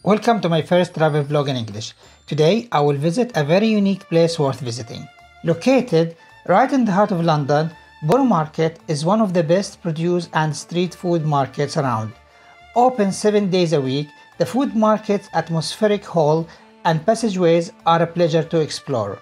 Welcome to my first travel vlog in English. Today I will visit a very unique place worth visiting. Located right in the heart of London, Borough Market is one of the best produce and street food markets around. Open 7 days a week, the food market's atmospheric hall and passageways are a pleasure to explore.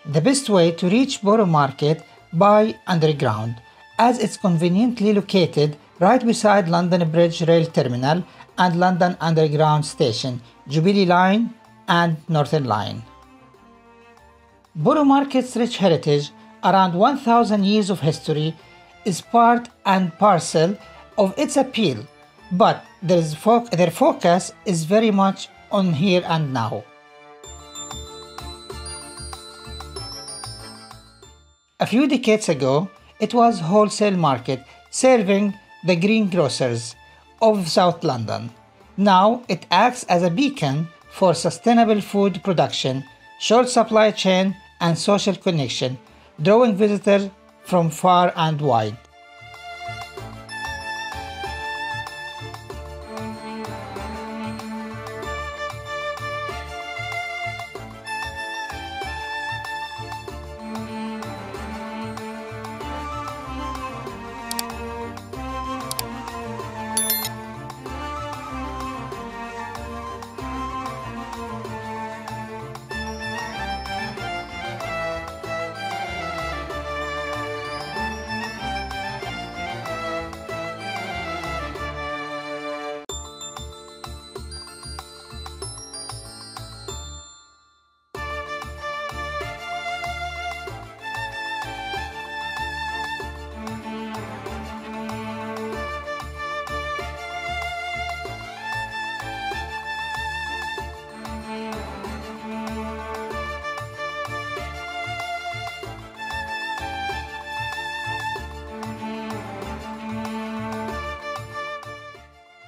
The best way to reach Borough Market by underground, as it's conveniently located right beside London Bridge Rail Terminal and London Underground Station, Jubilee Line and Northern Line. Borough Market's rich heritage, around 1,000 years of history, is part and parcel of its appeal, but their focus is very much on here and now. A few decades ago, it was a wholesale market serving the greengrocers of South London. Now it acts as a beacon for sustainable food production, short supply chain and social connection, drawing visitors from far and wide.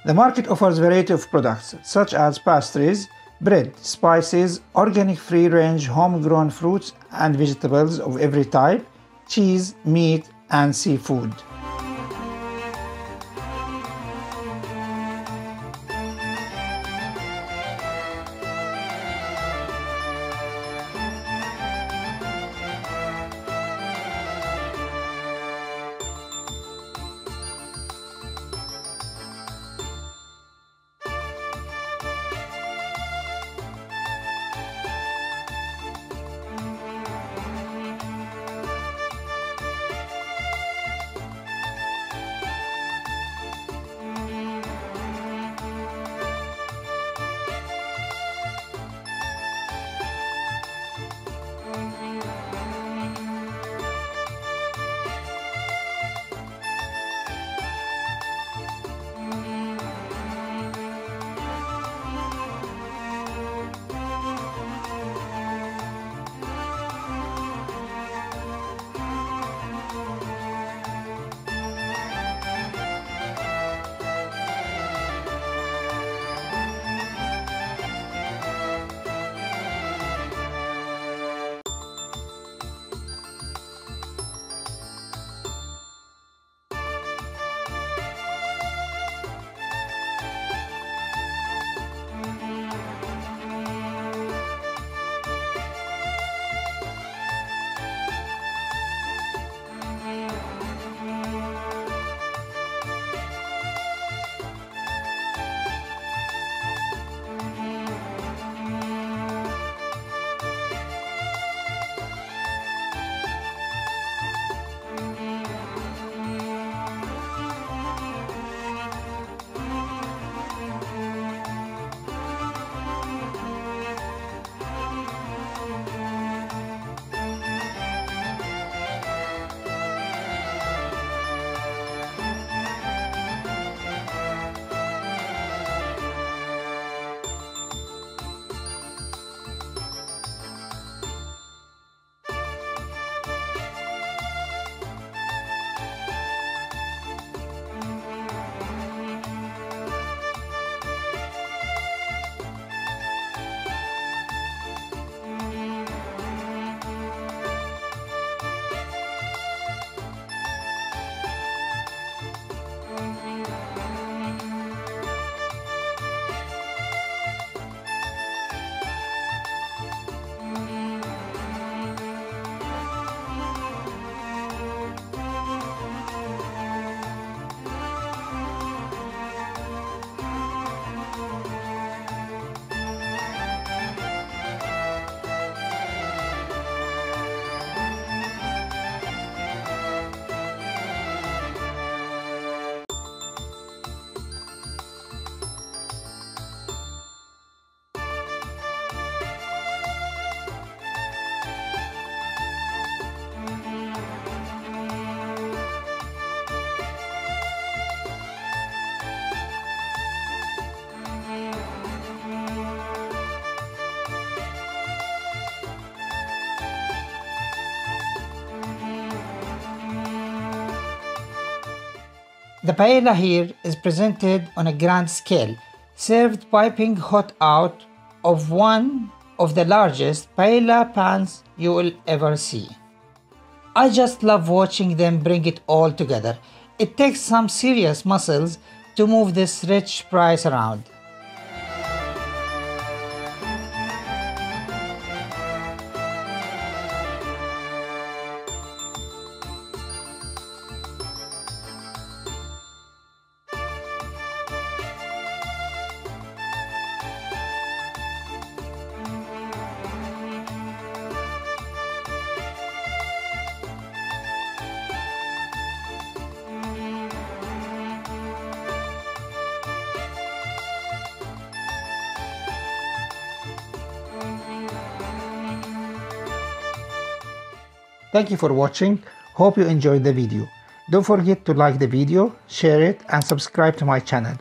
The market offers a variety of products such as pastries, bread, spices, organic free-range homegrown fruits and vegetables of every type, cheese, meat and seafood. The paella here is presented on a grand scale, served piping hot out of one of the largest paella pans you will ever see. I just love watching them bring it all together. It takes some serious muscles to move this rich rice around. Thank you for watching. Hope you enjoyed the video. Don't forget to like the video, share it, and subscribe to my channel.